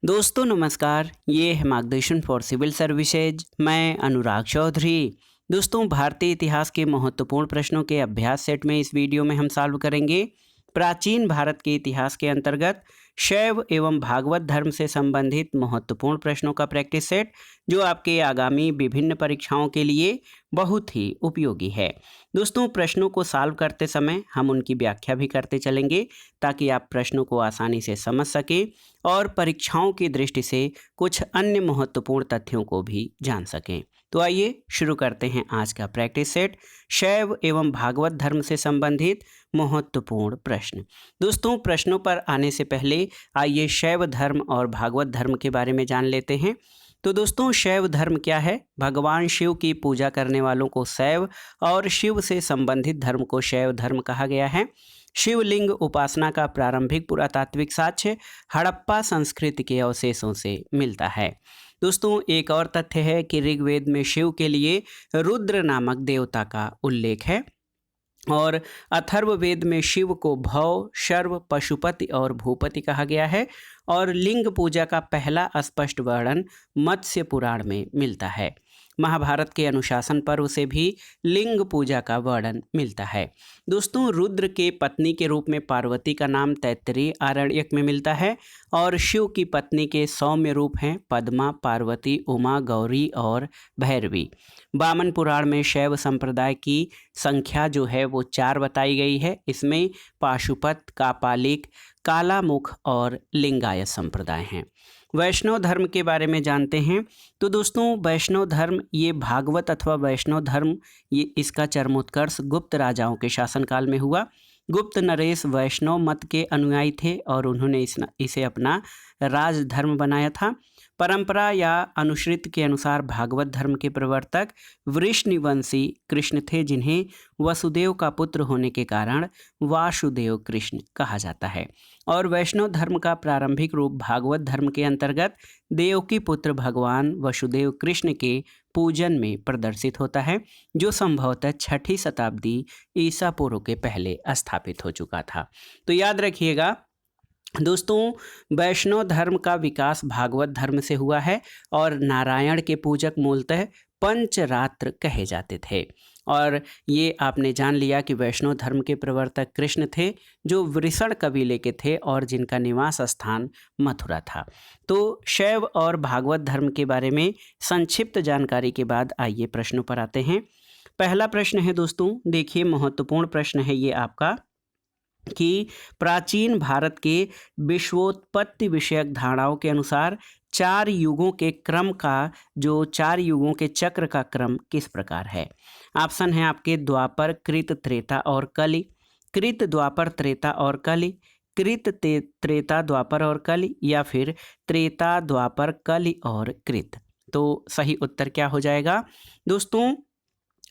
दोस्तों नमस्कार, ये है मार्गदर्शन फॉर सिविल सर्विसेज। मैं अनुराग चौधरी। दोस्तों, भारतीय इतिहास के महत्वपूर्ण प्रश्नों के अभ्यास सेट में इस वीडियो में हम सॉल्व करेंगे प्राचीन भारत के इतिहास के अंतर्गत शैव एवं भागवत धर्म से संबंधित महत्वपूर्ण प्रश्नों का प्रैक्टिस सेट, जो आपके आगामी विभिन्न परीक्षाओं के लिए बहुत ही उपयोगी है। दोस्तों, प्रश्नों को सॉल्व करते समय हम उनकी व्याख्या भी करते चलेंगे ताकि आप प्रश्नों को आसानी से समझ सकें और परीक्षाओं की दृष्टि से कुछ अन्य महत्वपूर्ण तथ्यों को भी जान सकें। तो आइए शुरू करते हैं आज का प्रैक्टिस सेट, शैव एवं भागवत धर्म से संबंधित महत्वपूर्ण प्रश्न। दोस्तों, प्रश्नों पर आने से पहले आइए शैव धर्म और भागवत धर्म के बारे में जान लेते हैं। तो दोस्तों, शैव धर्म क्या है? भगवान शिव की पूजा करने वालों को शैव और शिव से संबंधित धर्म को शैव धर्म कहा गया है। शिवलिंग उपासना का प्रारंभिक पुरातात्विक साक्ष्य हड़प्पा संस्कृति के अवशेषों से मिलता है। दोस्तों, एक और तथ्य है कि ऋग्वेद में शिव के लिए रुद्र नामक देवता का उल्लेख है और अथर्ववेद में शिव को भव, शर्व, पशुपति और भूपति कहा गया है और लिंग पूजा का पहला स्पष्ट वर्णन मत्स्य पुराण में मिलता है। महाभारत के अनुशासन पर्व से भी लिंग पूजा का वर्णन मिलता है। दोस्तों, रुद्र के पत्नी के रूप में पार्वती का नाम तैत्तिरीय आरण्यक में मिलता है और शिव की पत्नी के सौम्य रूप हैं पद्मा, पार्वती, उमा, गौरी और भैरवी। वामन पुराण में शैव संप्रदाय की संख्या जो है वो 4 बताई गई है। इसमें पाशुपत, कापालिक, कालामुख और लिंगायत संप्रदाय हैं। वैष्णव धर्म के बारे में जानते हैं। तो दोस्तों, वैष्णव धर्म ये भागवत अथवा वैष्णव धर्म ये इसका चरमोत्कर्ष गुप्त राजाओं के शासनकाल में हुआ। गुप्त नरेश वैष्णव मत के अनुयायी थे और उन्होंने इसे अपना राजधर्म बनाया था। परंपरा या अनुश्रित के अनुसार भागवत धर्म के प्रवर्तक वृष्णिवंशी कृष्ण थे, जिन्हें वसुदेव का पुत्र होने के कारण वासुदेव कृष्ण कहा जाता है। और वैष्णव धर्म का प्रारंभिक रूप भागवत धर्म के अंतर्गत देवकी पुत्र भगवान वसुदेव कृष्ण के पूजन में प्रदर्शित होता है, जो संभवतः 6ठी शताब्दी ईसा पूर्व के पहले स्थापित हो चुका था। तो याद रखिएगा दोस्तों, वैष्णव धर्म का विकास भागवत धर्म से हुआ है और नारायण के पूजक मूलतः पंचरात्र कहे जाते थे। और ये आपने जान लिया कि वैष्णव धर्म के प्रवर्तक कृष्ण थे, जो वृषण कबीले के थे और जिनका निवास स्थान मथुरा था। तो शैव और भागवत धर्म के बारे में संक्षिप्त जानकारी के बाद आइए प्रश्नों पर आते हैं। पहला प्रश्न है दोस्तों, देखिए महत्वपूर्ण प्रश्न है ये आपका कि प्राचीन भारत के विश्वोत्पत्ति विषयक धारणाओं के अनुसार 4 युगों के क्रम का जो 4 युगों के चक्र का क्रम किस प्रकार है? ऑप्शन है आपके द्वापर, कृत, त्रेता और कलि, कृत, द्वापर, त्रेता और कलि, कृत, त्रेता, द्वापर और कलि, या फिर त्रेता, द्वापर, कलि और कृत। तो सही उत्तर क्या हो जाएगा? दोस्तों,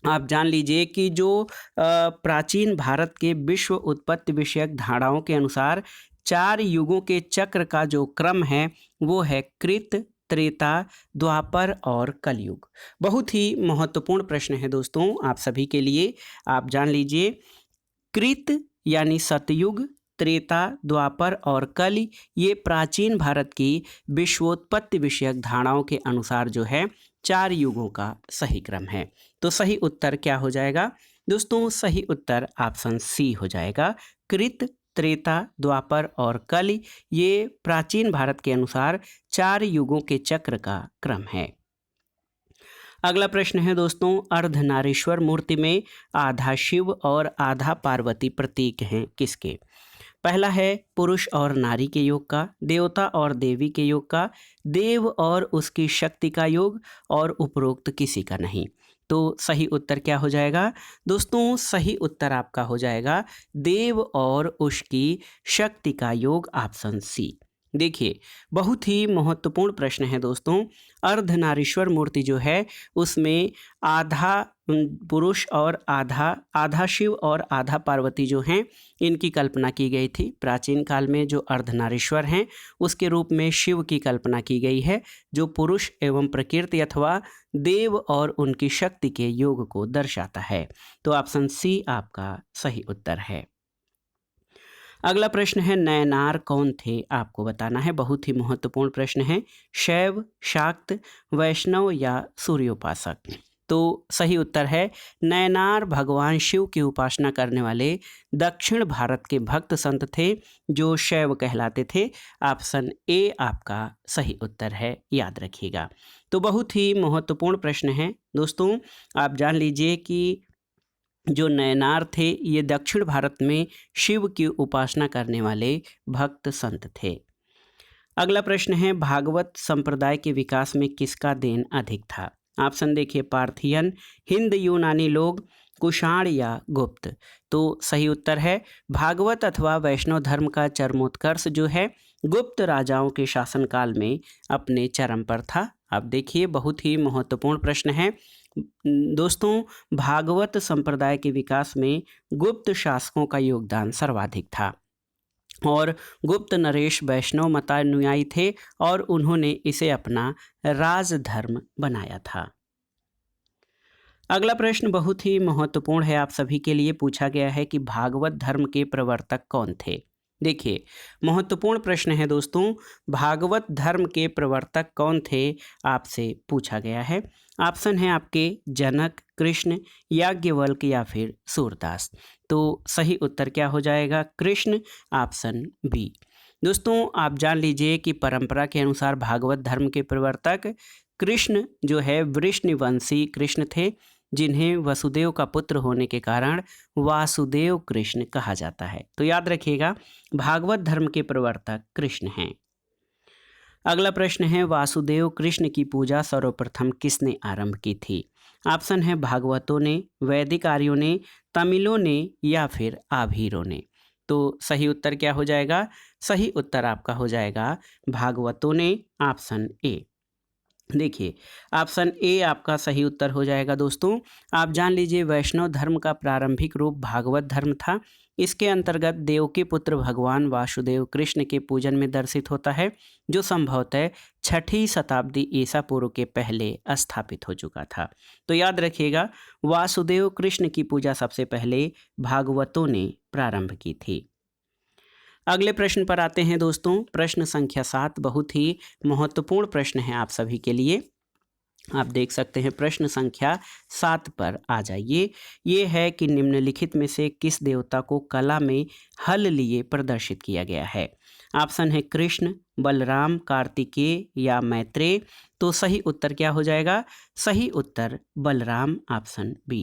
आप जान लीजिए कि जो प्राचीन भारत के विश्व उत्पत्ति विषयक धारणाओं के अनुसार 4 युगों के चक्र का जो क्रम है वो है कृत, त्रेता, द्वापर और कलयुग। बहुत ही महत्वपूर्ण प्रश्न है दोस्तों आप सभी के लिए। आप जान लीजिए, कृत यानी सतयुग, त्रेता, द्वापर और कलि ये प्राचीन भारत की विश्वोत्पत्ति विषयक धारणाओं के अनुसार जो है 4 युगों का सही क्रम है। तो सही उत्तर क्या हो जाएगा? दोस्तों, सही उत्तर ऑप्शन सी हो जाएगा। कृत, त्रेता, द्वापर और कलि ये प्राचीन भारत के अनुसार 4 युगों के चक्र का क्रम है। अगला प्रश्न है दोस्तों, अर्धनारीश्वर मूर्ति में आधा शिव और आधा पार्वती प्रतीक हैं किसके? पहला है पुरुष और नारी के योग का, देवता और देवी के योग का, देव और उसकी शक्ति का योग, और उपरोक्त किसी का नहीं। तो सही उत्तर क्या हो जाएगा? दोस्तों, सही उत्तर आपका हो जाएगा देव और उसकी शक्ति का योग, ऑप्शन सी। देखिए, बहुत ही महत्वपूर्ण प्रश्न है दोस्तों। अर्धनारीश्वर मूर्ति जो है उसमें आधा पुरुष और आधा शिव और आधा पार्वती जो हैं इनकी कल्पना की गई थी। प्राचीन काल में जो अर्धनारीश्वर हैं उसके रूप में शिव की कल्पना की गई है, जो पुरुष एवं प्रकृति अथवा देव और उनकी शक्ति के योग को दर्शाता है। तो ऑप्शन सी आपका सही उत्तर है। अगला प्रश्न है नयनार कौन थे, आपको बताना है। बहुत ही महत्वपूर्ण प्रश्न है। शैव, शाक्त, वैष्णव या सूर्योपासक। तो सही उत्तर है नयनार भगवान शिव की उपासना करने वाले दक्षिण भारत के भक्त संत थे जो शैव कहलाते थे। ऑप्शन ए आपका सही उत्तर है, याद रखिएगा। तो बहुत ही महत्वपूर्ण प्रश्न है दोस्तों। आप जान लीजिए कि जो नयनार थे ये दक्षिण भारत में शिव की उपासना करने वाले भक्त संत थे। अगला प्रश्न है भागवत संप्रदाय के विकास में किसका देन अधिक था। ऑप्शन देखिए पार्थियन, हिंद यूनानी लोग, कुषाण या गुप्त। तो सही उत्तर है भागवत अथवा वैष्णव धर्म का चरमोत्कर्ष जो है गुप्त राजाओं के शासनकाल में अपने चरम पर था। अब देखिए बहुत ही महत्वपूर्ण प्रश्न है दोस्तों। भागवत संप्रदाय के विकास में गुप्त शासकों का योगदान सर्वाधिक था और गुप्त नरेश वैष्णव मतानुयायी थे और उन्होंने इसे अपना राजधर्म बनाया था। अगला प्रश्न बहुत ही महत्वपूर्ण है, आप सभी के लिए पूछा गया है कि भागवत धर्म के प्रवर्तक कौन थे। देखिए महत्वपूर्ण प्रश्न है दोस्तों, भागवत धर्म के प्रवर्तक कौन थे आपसे पूछा गया है। ऑप्शन है आपके जनक, कृष्ण, याज्ञवल्क्य या फिर सूरदास। तो सही उत्तर क्या हो जाएगा, कृष्ण, ऑप्शन बी। दोस्तों आप जान लीजिए कि परंपरा के अनुसार भागवत धर्म के प्रवर्तक कृष्ण जो है वृष्णिवंशी कृष्ण थे, जिन्हें वसुदेव का पुत्र होने के कारण वासुदेव कृष्ण कहा जाता है। तो याद रखिएगा भागवत धर्म के प्रवर्तक कृष्ण हैं। अगला प्रश्न है वासुदेव कृष्ण की पूजा सर्वप्रथम किसने आरंभ की थी। ऑप्शन है भागवतों ने, वैदिक आर्यों ने, तमिलों ने या फिर आभीरों ने। तो सही उत्तर क्या हो जाएगा, सही उत्तर आपका हो जाएगा भागवतों ने, ऑप्शन ए। देखिए ऑप्शन ए आपका सही उत्तर हो जाएगा दोस्तों। आप जान लीजिए वैष्णव धर्म का प्रारंभिक रूप भागवत धर्म था। इसके अंतर्गत देव के पुत्र भगवान वासुदेव कृष्ण के पूजन में दर्शित होता है, जो संभवतः 6ठी शताब्दी ईसा पूर्व के पहले स्थापित हो चुका था। तो याद रखिएगा वासुदेव कृष्ण की पूजा सबसे पहले भागवतों ने प्रारंभ की थी। अगले प्रश्न पर आते हैं दोस्तों। प्रश्न संख्या 7 बहुत ही महत्वपूर्ण प्रश्न है आप सभी के लिए। आप देख सकते हैं प्रश्न संख्या 7 पर आ जाइए। ये है कि निम्नलिखित में से किस देवता को कला में हल लिए प्रदर्शित किया गया है। ऑप्शन है कृष्ण, बलराम, कार्तिकेय या मैत्रेय। तो सही उत्तर क्या हो जाएगा, सही उत्तर बलराम, ऑप्शन बी।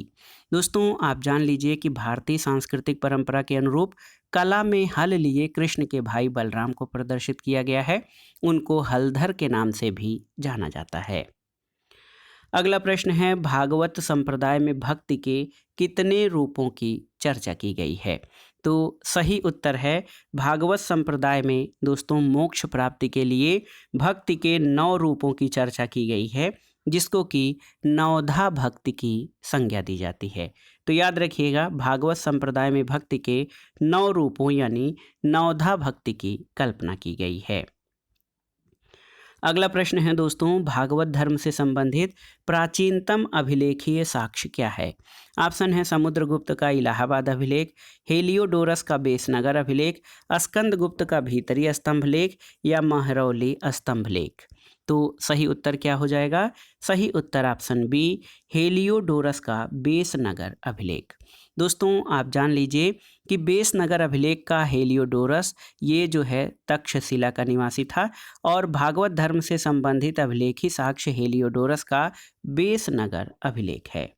दोस्तों आप जान लीजिए कि भारतीय सांस्कृतिक परंपरा के अनुरूप कला में हल लिए कृष्ण के भाई बलराम को प्रदर्शित किया गया है। उनको हलधर के नाम से भी जाना जाता है। अगला प्रश्न है भागवत संप्रदाय में भक्ति के कितने रूपों की चर्चा की गई है। तो सही उत्तर है भागवत संप्रदाय में दोस्तों मोक्ष प्राप्ति के लिए भक्ति के 9 रूपों की चर्चा की गई है, जिसको कि नवधा भक्ति की संज्ञा दी जाती है। तो याद रखिएगा भागवत संप्रदाय में भक्ति के 9 रूपों यानी नवधा भक्ति की कल्पना की गई है। अगला प्रश्न है दोस्तों भागवत धर्म से संबंधित प्राचीनतम अभिलेखीय साक्ष्य क्या है। ऑप्शन है समुद्रगुप्त का इलाहाबाद अभिलेख, हेलियोडोरस का बेसनगर अभिलेख, स्कंदगुप्त का भीतरी स्तंभ लेख या महरौली स्तंभ लेख। तो सही उत्तर क्या हो जाएगा, सही उत्तर ऑप्शन बी हेलियोडोरस का बेसनगर अभिलेख। दोस्तों आप जान लीजिए कि बेसनगर अभिलेख का हेलियोडोरस ये जो है तक्षशिला का निवासी था और भागवत धर्म से संबंधित अभिलेखी साक्ष्य हेलियोडोरस का बेसनगर अभिलेख है।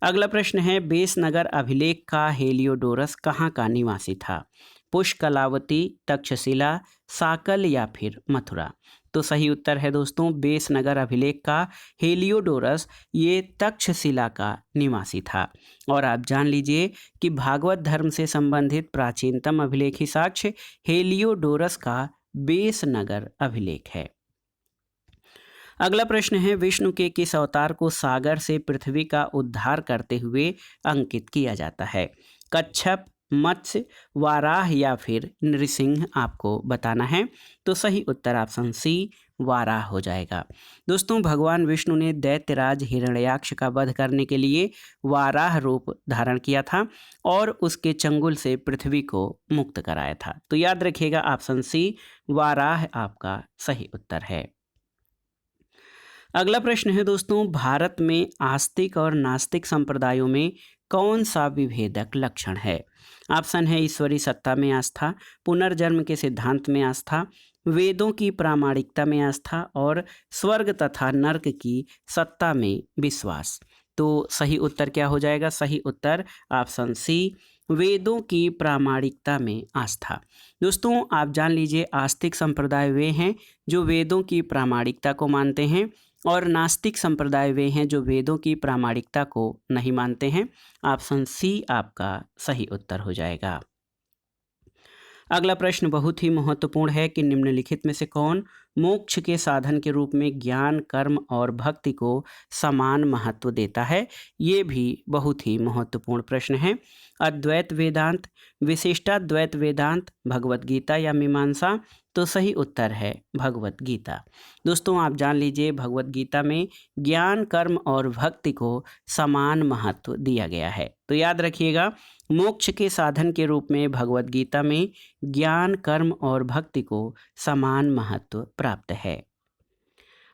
अगला प्रश्न है बेसनगर अभिलेख का हेलियोडोरस कहाँ का निवासी था। पुष्कलावती, तक्षशिला, साकल या फिर मथुरा। तो सही उत्तर है दोस्तों बेसनगर अभिलेख का हेलियोडोरस ये तक्षशिला का निवासी था। और आप जान लीजिए कि भागवत धर्म से संबंधित प्राचीनतम अभिलेखी साक्ष्य हेलियोडोरस का बेसनगर अभिलेख है। अगला प्रश्न है विष्णु के किस अवतार को सागर से पृथ्वी का उद्धार करते हुए अंकित किया जाता है। कच्छप, मत्स्य, वाराह या फिर नृसिंह आपको बताना है। तो सही उत्तर ऑप्शन सी वाराह हो जाएगा। दोस्तों, भगवान विष्णु ने दैत्यराज हिरण्याक्ष का वध करने के लिए वाराह रूप धारण किया था और उसके चंगुल से पृथ्वी को मुक्त कराया था। तो याद रखिएगा ऑप्शन सी वाराह आपका सही उत्तर है। अगला प्रश्न है दोस्तों, भारत में आस्तिक और नास्तिक संप्रदायों में कौन सा विभेदक लक्षण है? ऑप्शन है ईश्वरी सत्ता में आस्था, पुनर्जन्म के सिद्धांत में आस्था, वेदों की प्रामाणिकता में आस्था और स्वर्ग तथा नर्क की सत्ता में विश्वास। तो सही उत्तर क्या हो जाएगा? सही उत्तर ऑप्शन सी वेदों की प्रामाणिकता में आस्था। दोस्तों, आप जान लीजिए आस्तिक संप्रदाय वे हैं जो वेदों की प्रामाणिकता को मानते हैं और नास्तिक संप्रदाय वे हैं जो वेदों की प्रामाणिकता को नहीं मानते हैं। ऑप्शन सी आपका सही उत्तर हो जाएगा। अगला प्रश्न बहुत ही महत्वपूर्ण है कि निम्नलिखित में से कौन मोक्ष के साधन के रूप में ज्ञान, कर्म और भक्ति को समान महत्व देता है? ये भी बहुत ही महत्वपूर्ण प्रश्न है। अद्वैत वेदांत, विशिष्टाद्वैत वेदांत, भगवत गीता या मीमांसा? तो सही उत्तर है भगवत गीता। दोस्तों, आप जान लीजिए भगवत गीता में ज्ञान, कर्म और भक्ति को समान महत्व दिया गया है। तो याद रखिएगा मोक्ष के साधन के रूप में भगवत गीता में ज्ञान, कर्म और भक्ति को समान महत्व प्राप्त है।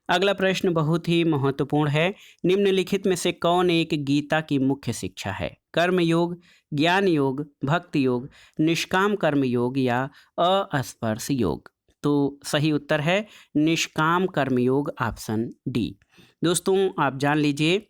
अगला प्रश्न बहुत ही महत्वपूर्ण है। निम्नलिखित में से कौन एक गीता की मुख्य शिक्षा है? कर्म योग, ज्ञान योग, भक्ति योग, निष्काम कर्म योग या अस्पर्श योग? तो सही उत्तर है निष्काम कर्म योग, ऑप्शन डी। दोस्तों, आप जान लीजिए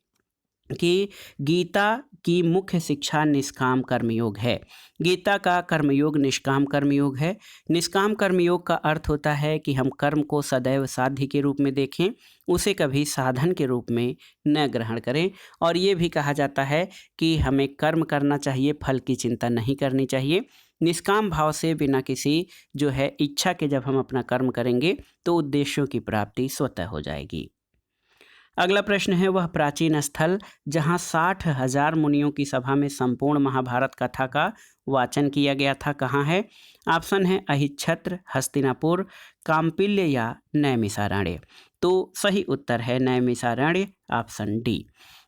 कि गीता की मुख्य शिक्षा निष्काम कर्मयोग है। गीता का कर्मयोग निष्काम कर्मयोग है। निष्काम कर्मयोग का अर्थ होता है कि हम कर्म को सदैव साध्य के रूप में देखें, उसे कभी साधन के रूप में न ग्रहण करें। और ये भी कहा जाता है कि हमें कर्म करना चाहिए, फल की चिंता नहीं करनी चाहिए। निष्काम भाव से बिना किसी जो है इच्छा के जब हम अपना कर्म करेंगे तो उद्देश्यों की प्राप्ति स्वतः हो जाएगी। अगला प्रश्न है वह प्राचीन स्थल जहां 60,000 मुनियों की सभा में संपूर्ण महाभारत कथा का वाचन किया गया था, कहाँ है? ऑप्शन है अहिच्छत्र, हस्तिनापुर, काम्पिल्य या नैमिषारण्य? तो सही उत्तर है नैमिषारण्य, ऑप्शन डी।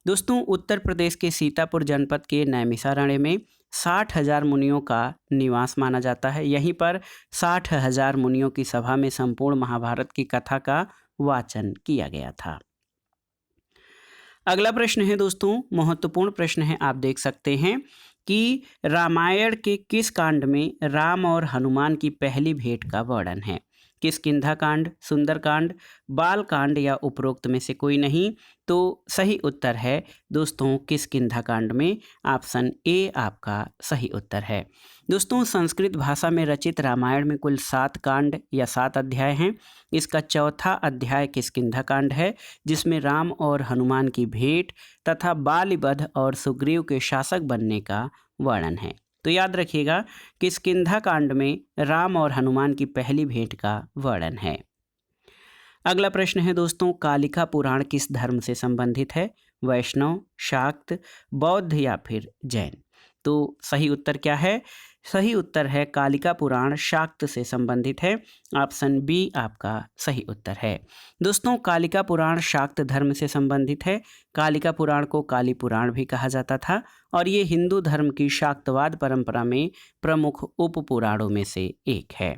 दोस्तों, उत्तर प्रदेश के सीतापुर जनपद के नैमिषारण्य में 60,000 मुनियों का निवास माना जाता है। यहीं पर 60,000 मुनियों की सभा में संपूर्ण महाभारत की कथा का वाचन किया गया था। अगला प्रश्न है दोस्तों, महत्वपूर्ण प्रश्न है। आप देख सकते हैं कि रामायण के किस कांड में राम और हनुमान की पहली भेंट का वर्णन है? किष्किंधा कांड, सुंदर कांड, बाल कांड या उपरोक्त में से कोई नहीं? तो सही उत्तर है दोस्तों किष्किंधा कांड में, ऑप्शन ए आपका सही उत्तर है। दोस्तों, संस्कृत भाषा में रचित रामायण में कुल 7 कांड या 7 अध्याय हैं। इसका चौथा अध्याय किष्किंधा कांड है, जिसमें राम और हनुमान की भेंट तथा बाली वध और सुग्रीव के शासक बनने का वर्णन है। तो याद रखिएगा किष्किंधा कांड में राम और हनुमान की पहली भेंट का वर्णन है। अगला प्रश्न है दोस्तों, कालिका पुराण किस धर्म से संबंधित है? वैष्णव, शाक्त, बौद्ध या फिर जैन? तो सही उत्तर क्या है? सही उत्तर है कालिका पुराण शाक्त से संबंधित है, ऑप्शन बी आपका सही उत्तर है। दोस्तों, कालिका पुराण शाक्त धर्म से संबंधित है। कालिका पुराण को काली पुराण भी कहा जाता था और ये हिंदू धर्म की शाक्तवाद परंपरा में प्रमुख उप पुराणों में से एक है।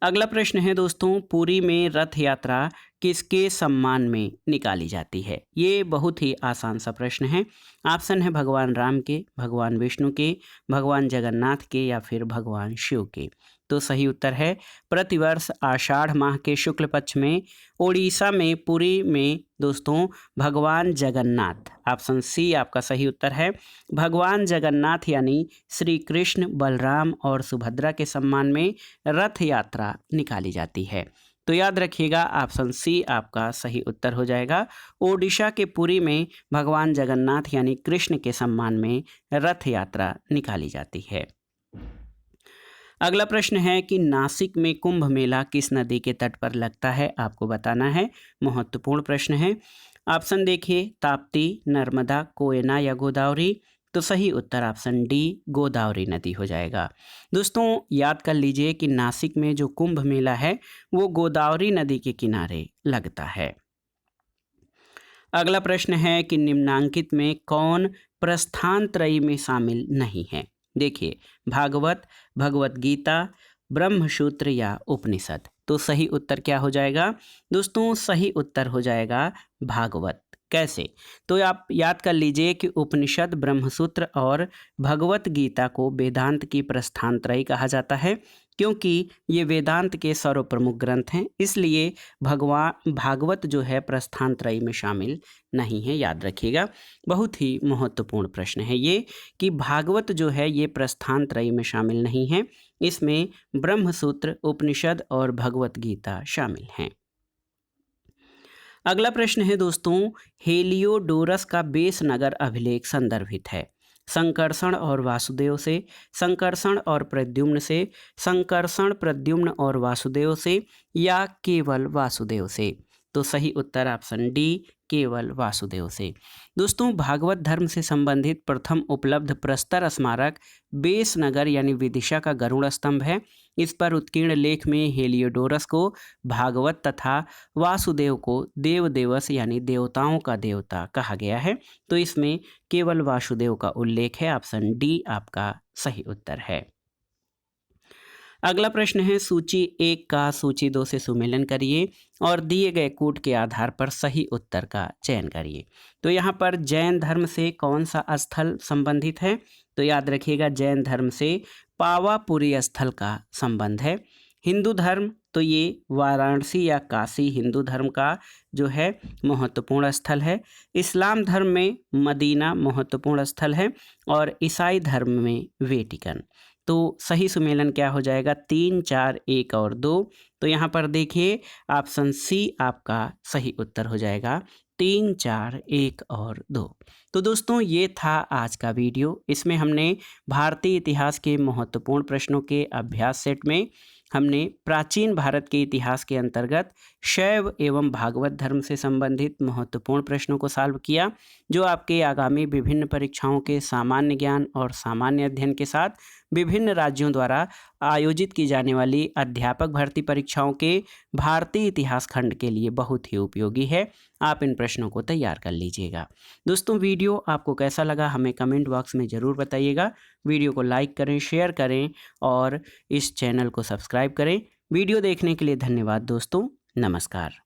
अगला प्रश्न है दोस्तों, पुरी में रथ यात्रा किसके सम्मान में निकाली जाती है? ये बहुत ही आसान सा प्रश्न है। ऑप्शन है भगवान राम के, भगवान विष्णु के, भगवान जगन्नाथ के या फिर भगवान शिव के? तो सही उत्तर है प्रतिवर्ष आषाढ़ माह के शुक्ल पक्ष में ओडिशा में पुरी में दोस्तों भगवान जगन्नाथ, ऑप्शन सी आपका सही उत्तर है। भगवान जगन्नाथ यानी श्री कृष्ण, बलराम और सुभद्रा के सम्मान में रथ यात्रा निकाली जाती है। तो याद रखिएगा ऑप्शन सी आपका सही उत्तर हो जाएगा। ओडिशा के पुरी में भगवान जगन्नाथ यानी कृष्ण के सम्मान में रथ यात्रा निकाली जाती है। अगला प्रश्न है कि नासिक में कुंभ मेला किस नदी के तट पर लगता है? आपको बताना है। महत्वपूर्ण प्रश्न है। ऑप्शन देखिए, ताप्ती, नर्मदा, कोयना या गोदावरी? तो सही उत्तर ऑप्शन डी गोदावरी नदी हो जाएगा। दोस्तों याद कर लीजिए कि नासिक में जो कुंभ मेला है वो गोदावरी नदी के किनारे लगता है। अगला प्रश्न है कि निम्नांकित में कौन प्रस्थान त्रयी में शामिल नहीं है। देखिए, भागवत, भगवत गीता, ब्रह्मसूत्र या उपनिषद। तो सही उत्तर क्या हो जाएगा दोस्तों? सही उत्तर हो जाएगा भागवत। कैसे? तो आप याद कर लीजिए कि उपनिषद, ब्रह्मसूत्र और भगवत गीता को वेदांत की प्रस्थान त्रयी कहा जाता है, क्योंकि ये वेदांत के सर्वप्रमुख ग्रंथ हैं। इसलिए भागवत जो है प्रस्थान त्रयी में शामिल नहीं है, याद रखिएगा। बहुत ही महत्वपूर्ण प्रश्न है ये कि भागवत जो है ये प्रस्थान त्रयी में शामिल नहीं है। इसमें ब्रह्मसूत्र, उपनिषद और भगवत गीता शामिल हैं। अगला प्रश्न है दोस्तों, हेलियोडोरस का बेस नगर अभिलेख संदर्भित है। संकर्षण और वासुदेव से, संकर्षण और प्रद्युम्न से, संकर्षण, प्रद्युम्न और वासुदेव से या केवल वासुदेव से। तो सही उत्तर ऑप्शन डी केवल वासुदेव से। दोस्तों भागवत धर्म से संबंधित प्रथम उपलब्ध प्रस्तर स्मारक बेस नगर यानी विदिशा का गरुड़ स्तंभ है। इस पर उत्कीर्ण लेख में हेलियोडोरस को भागवत तथा वासुदेव को देव देवस यानी देवताओं का देवता कहा गया है। तो इसमें केवल वासुदेव का उल्लेख है। ऑप्शन डी आपका सही उत्तर है। अगला प्रश्न है, सूची 1 का सूची 2 से सुमेलन करिए और दिए गए कूट के आधार पर सही उत्तर का चयन करिए। तो यहाँ पर जैन धर्म से कौन सा स्थल संबंधित है? तो याद रखिएगा जैन धर्म से पावापुरी स्थल का संबंध है। हिंदू धर्म, तो ये वाराणसी या काशी हिंदू धर्म का जो है महत्वपूर्ण स्थल है। इस्लाम धर्म में मदीना महत्वपूर्ण स्थल है और ईसाई धर्म में वेटिकन। तो सही सुमेलन क्या हो जाएगा? 3, 4, 1 और 2। तो यहाँ पर देखिए ऑप्शन सी आपका सही उत्तर हो जाएगा, 3, 4, 1 और 2। तो दोस्तों ये था आज का वीडियो। इसमें हमने भारतीय इतिहास के महत्वपूर्ण प्रश्नों के अभ्यास सेट में हमने प्राचीन भारत के इतिहास के अंतर्गत शैव एवं भागवत धर्म से संबंधित महत्वपूर्ण प्रश्नों को सॉल्व किया, जो आपके आगामी विभिन्न परीक्षाओं के सामान्य ज्ञान और सामान्य अध्ययन के साथ विभिन्न राज्यों द्वारा आयोजित की जाने वाली अध्यापक भर्ती परीक्षाओं के भारतीय इतिहास खंड के लिए बहुत ही उपयोगी है। आप इन प्रश्नों को तैयार कर लीजिएगा। दोस्तों वीडियो आपको कैसा लगा हमें कमेंट बॉक्स में ज़रूर बताइएगा। वीडियो को लाइक करें, शेयर करें और इस चैनल को सब्सक्राइब करें। वीडियो देखने के लिए धन्यवाद दोस्तों। नमस्कार।